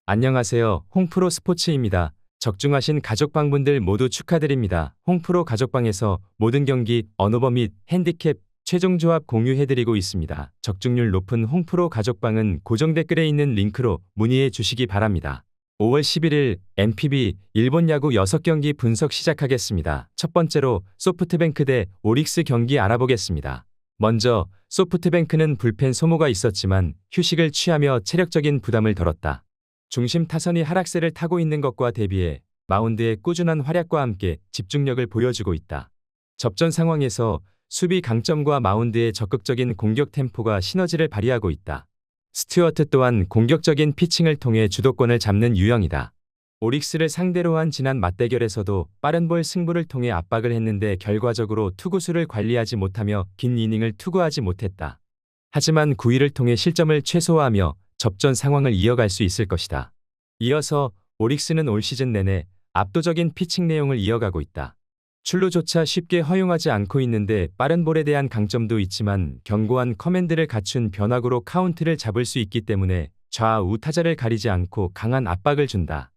안녕하세요. 홍프로 스포츠입니다. 적중하신 가족방분들 모두 축하드립니다. 홍프로 가족방에서 모든 경기, 언오버 및 핸디캡, 최종 조합 공유해드리고 있습니다. 적중률 높은 홍프로 가족방은 고정 댓글에 있는 링크로 문의해 주시기 바랍니다. 5월 11일 NPB 일본 야구 6경기 분석 시작하겠습니다. 첫 번째로 소프트뱅크 대 오릭스 경기 알아보겠습니다. 먼저 소프트뱅크는 불펜 소모가 있었지만 휴식을 취하며 체력적인 부담을 덜었다. 중심 타선이 하락세를 타고 있는 것과 대비해 마운드의 꾸준한 활약과 함께 집중력을 보여주고 있다. 접전 상황에서 수비 강점과 마운드의 적극적인 공격 템포가 시너지를 발휘하고 있다. 스튜어트 또한 공격적인 피칭을 통해 주도권을 잡는 유형이다. 오릭스를 상대로 한 지난 맞대결에서도 빠른 볼 승부를 통해 압박을 했는데 결과적으로 투구수를 관리하지 못하며 긴 이닝을 투구하지 못했다. 하지만 9위를 통해 실점을 최소화하며 접전 상황을 이어갈 수 있을 것이다. 이어서 오릭스는 올 시즌 내내 압도적인 피칭 내용을 이어가고 있다. 출루조차 쉽게 허용하지 않고 있는데 빠른 볼에 대한 강점도 있지만 견고한 커맨드를 갖춘 변화구로 카운트를 잡을 수 있기 때문에 좌우 타자를 가리지 않고 강한 압박을 준다.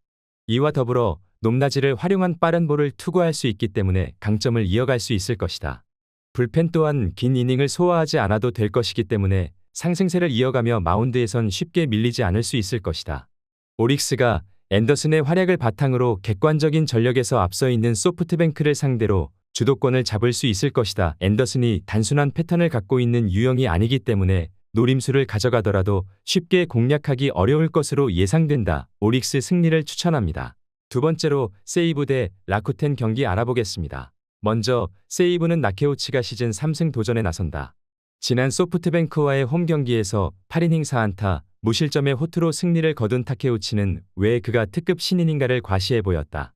이와 더불어 높낮이를 활용한 빠른 볼을 투구할 수 있기 때문에 강점을 이어갈 수 있을 것이다. 불펜 또한 긴 이닝을 소화하지 않아도 될 것이기 때문에 상승세를 이어가며 마운드에선 쉽게 밀리지 않을 수 있을 것이다. 오릭스가 앤더슨의 활약을 바탕으로 객관적인 전력에서 앞서 있는 소프트뱅크를 상대로 주도권을 잡을 수 있을 것이다. 앤더슨이 단순한 패턴을 갖고 있는 유형이 아니기 때문에 노림수를 가져가더라도 쉽게 공략하기 어려울 것으로 예상된다. 오릭스 승리를 추천합니다. 두 번째로 세이브 대 라쿠텐 경기 알아보겠습니다. 먼저 세이브는 나케우치가 시즌 3승 도전에 나선다. 지난 소프트뱅크와의 홈 경기에서 8이닝 4안타, 무실점의 호투로 승리를 거둔 타케우치는 왜 그가 특급 신인인가를 과시해 보였다.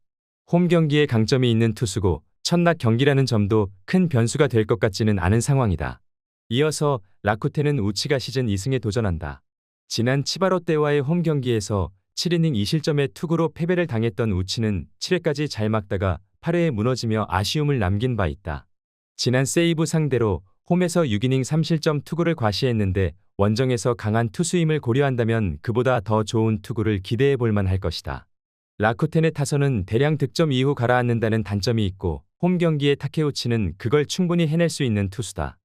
홈 경기에 강점이 있는 투수고 첫날 경기라는 점도 큰 변수가 될 것 같지는 않은 상황이다. 이어서 라쿠텐은 우치가 시즌 2승에 도전한다. 지난 치바롯데와의 홈 경기에서 7이닝 2실점의 투구로 패배를 당했던 우치는 7회까지 잘 막다가 8회에 무너지며 아쉬움을 남긴 바 있다. 지난 세이브 상대로 홈에서 6이닝 3실점 투구를 과시했는데 원정에서 강한 투수임을 고려한다면 그보다 더 좋은 투구를 기대해 볼 만할 것이다. 라쿠텐의 타선은 대량 득점 이후 가라앉는다는 단점이 있고 홈 경기의 타케우치는 그걸 충분히 해낼 수 있는 투수다.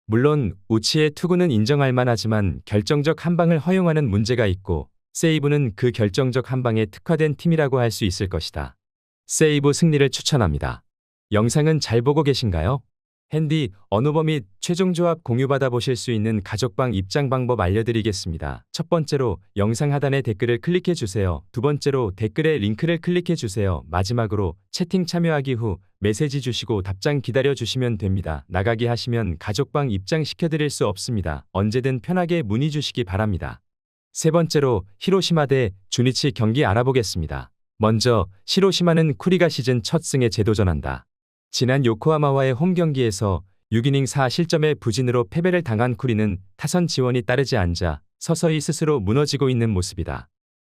물론 우치의 투구는 인정할 만하지만 결정적 한방을 허용하는 문제가 있고 세이브는 그 결정적 한방에 특화된 팀이라고 할 수 있을 것이다. 세이브 승리를 추천합니다. 영상은 잘 보고 계신가요? 핸디, 언오버 및 최종 조합 공유받아 보실 수 있는 가족방 입장 방법 알려드리겠습니다. 첫 번째로 영상 하단에 댓글을 클릭해 주세요. 두 번째로 댓글에 링크를 클릭해 주세요. 마지막으로 채팅 참여하기 후 메시지 주시고 답장 기다려 주시면 됩니다. 나가기 하시면 가족방 입장 시켜드릴 수 없습니다. 언제든 편하게 문의 주시기 바랍니다. 세 번째로 히로시마 대 주니치 경기 알아보겠습니다. 먼저 히로시마는 쿠리가 시즌 첫 승에 재도전한다. 지난 요코하마와의 홈 경기에서 6이닝 4실점의 부진으로 패배를 당한 쿠리는 타선 지원이 따르지 않자 서서히 스스로 무너지고 있는 모습이다.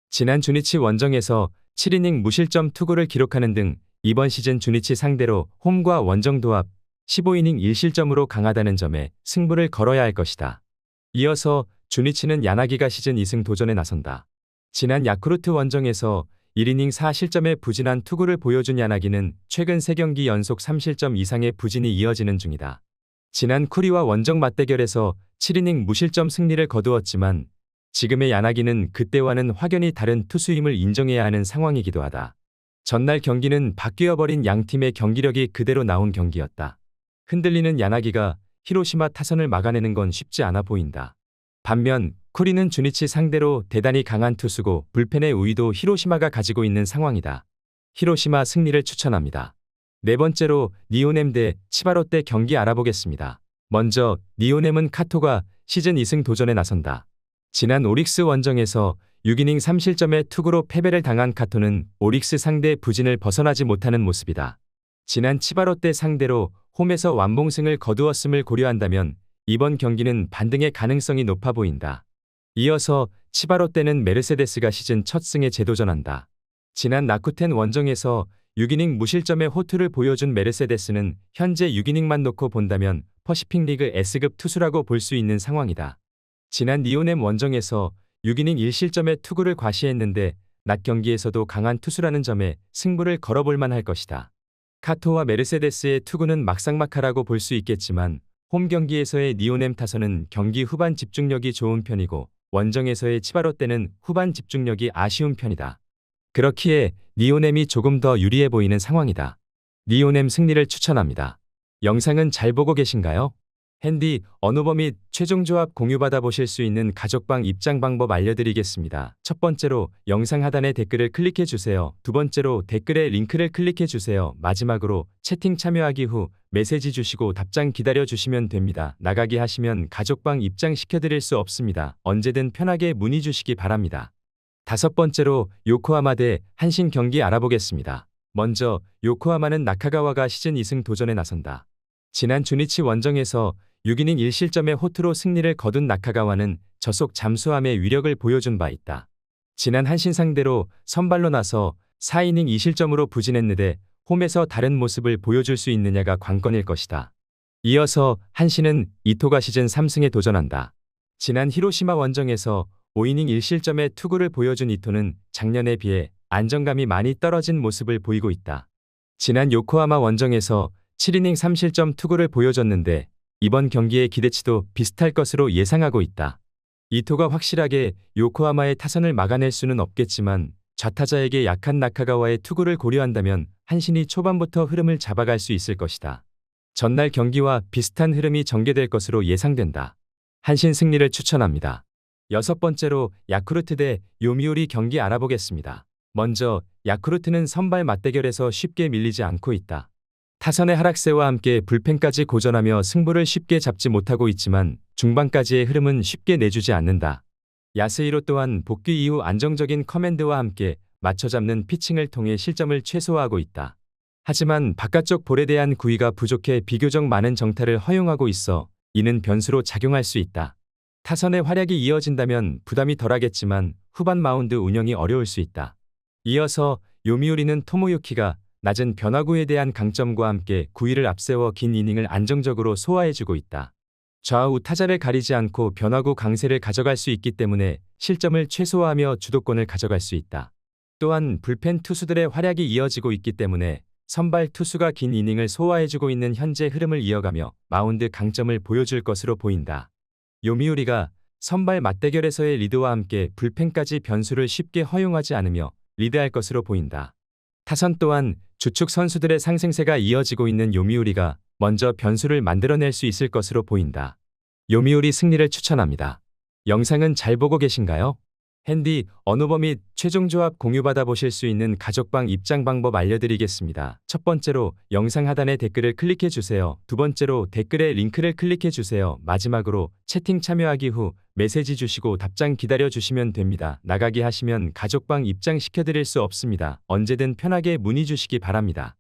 지난 주니치 원정에서 7이닝 무실점 투구를 기록하는 등 이번 시즌 주니치 상대로 홈과 원정 도합 15이닝 1실점으로 강하다는 점에 승부를 걸어야 할 것이다. 이어서 주니치는 야나기가 시즌 2승 도전에 나선다. 지난 야쿠르트 원정에서 1이닝 4실점의 부진한 투구를 보여준 야나기는 최근 3경기 연속 3실점 이상의 부진이 이어지는 중이다. 지난 쿠리와 원정 맞대결에서 7이닝 무실점 승리를 거두었지만 지금의 야나기는 그때와는 확연히 다른 투수임을 인정해야 하는 상황이기도 하다. 전날 경기는 바뀌어버린 양팀의 경기력이 그대로 나온 경기였다. 흔들리는 야나기가 히로시마 타선을 막아내는 건 쉽지 않아 보인다. 반면 쿠리는 주니치 상대로 대단히 강한 투수고 불펜의 우위도 히로시마가 가지고 있는 상황이다. 히로시마 승리를 추천합니다. 네 번째로 니오넴 대 치바롯데 경기 알아보겠습니다. 먼저 니오넴은 카토가 시즌 2승 도전에 나선다. 지난 오릭스 원정에서 6이닝 3실점의 투구로 패배를 당한 카토는 오릭스 상대 부진을 벗어나지 못하는 모습이다. 지난 치바롯데 상대로 홈에서 완봉승을 거두었음을 고려한다면 이번 경기는 반등의 가능성이 높아 보인다. 이어서 치바롯데는 메르세데스가 시즌 첫 승에 재도전한다. 지난 라쿠텐 원정에서 6이닝 무실점의 호투를 보여준 메르세데스는 현재 6이닝만 놓고 본다면 퍼시픽 리그 S급 투수라고 볼 수 있는 상황이다. 지난 니오넴 원정에서 6이닝 1실점의 투구를 과시했는데 낮 경기에서도 강한 투수라는 점에 승부를 걸어볼 만할 것이다. 카토와 메르세데스의 투구는 막상막하라고 볼 수 있겠지만 홈 경기에서의 니오넴 타선은 경기 후반 집중력이 좋은 편이고 원정에서의 치바롯데는 후반 집중력이 아쉬운 편이다. 그렇기에 니오넴이 조금 더 유리해 보이는 상황이다. 니오넴 승리를 추천합니다. 영상은 잘 보고 계신가요? 핸디, 언어버 및 최종 조합 공유받아 보실 수 있는 가족방 입장 방법 알려드리겠습니다. 첫 번째로 영상 하단에 댓글을 클릭해 주세요. 두 번째로 댓글에 링크를 클릭해 주세요. 마지막으로 채팅 참여하기 후 메시지 주시고 답장 기다려 주시면 됩니다. 나가기 하시면 가족방 입장 시켜드릴 수 없습니다. 언제든 편하게 문의 주시기 바랍니다. 다섯 번째로 요코하마 대 한신 경기 알아보겠습니다. 먼저 요코하마는 나카가와가 시즌 2승 도전에 나선다. 지난 주니치 원정에서 6이닝 1실점의 호투로 승리를 거둔 나카가와는 저속 잠수함의 위력을 보여준 바 있다. 지난 한신 상대로 선발로 나서 4이닝 2실점으로 부진했는데 홈에서 다른 모습을 보여줄 수 있느냐가 관건일 것이다. 이어서 한신은 이토가 시즌 3승에 도전한다. 지난 히로시마 원정에서 5이닝 1실점의 투구를 보여준 이토는 작년에 비해 안정감이 많이 떨어진 모습을 보이고 있다. 지난 요코하마 원정에서 7이닝 3실점 투구를 보여줬는데 이번 경기의 기대치도 비슷할 것으로 예상하고 있다. 이토가 확실하게 요코하마의 타선을 막아낼 수는 없겠지만 좌타자에게 약한 나카가와의 투구를 고려한다면 한신이 초반부터 흐름을 잡아갈 수 있을 것이다. 전날 경기와 비슷한 흐름이 전개될 것으로 예상된다. 한신 승리를 추천합니다. 여섯 번째로 야쿠르트 대 요미우리 경기 알아보겠습니다. 먼저 야쿠르트는 선발 맞대결에서 쉽게 밀리지 않고 있다. 타선의 하락세와 함께 불펜까지 고전하며 승부를 쉽게 잡지 못하고 있지만 중반까지의 흐름은 쉽게 내주지 않는다. 야스히로 또한 복귀 이후 안정적인 커맨드와 함께 맞춰잡는 피칭을 통해 실점을 최소화하고 있다. 하지만 바깥쪽 볼에 대한 구위가 부족해 비교적 많은 정타를 허용하고 있어 이는 변수로 작용할 수 있다. 타선의 활약이 이어진다면 부담이 덜하겠지만 후반 마운드 운영이 어려울 수 있다. 이어서 요미우리는 토모유키가 낮은 변화구에 대한 강점과 함께 구위를 앞세워 긴 이닝을 안정적으로 소화해주고 있다. 좌우 타자를 가리지 않고 변화구 강세를 가져갈 수 있기 때문에 실점을 최소화하며 주도권을 가져갈 수 있다. 또한 불펜 투수들의 활약이 이어지고 있기 때문에 선발 투수가 긴 이닝을 소화해주고 있는 현재 흐름을 이어가며 마운드 강점을 보여줄 것으로 보인다. 요미우리가 선발 맞대결에서의 리드와 함께 불펜까지 변수를 쉽게 허용하지 않으며 리드할 것으로 보인다. 타선 또한 주축 선수들의 상승세가 이어지고 있는 요미우리가 먼저 변수를 만들어낼 수 있을 것으로 보인다. 요미우리 승리를 추천합니다. 영상은 잘 보고 계신가요? 핸디, 언어버 및 최종 조합 공유받아 보실 수 있는 가족방 입장 방법 알려드리겠습니다. 첫 번째로 영상 하단에 댓글을 클릭해 주세요. 두 번째로 댓글에 링크를 클릭해 주세요. 마지막으로 채팅 참여하기 후 메시지 주시고 답장 기다려 주시면 됩니다. 나가기 하시면 가족방 입장 시켜드릴 수 없습니다. 언제든 편하게 문의 주시기 바랍니다.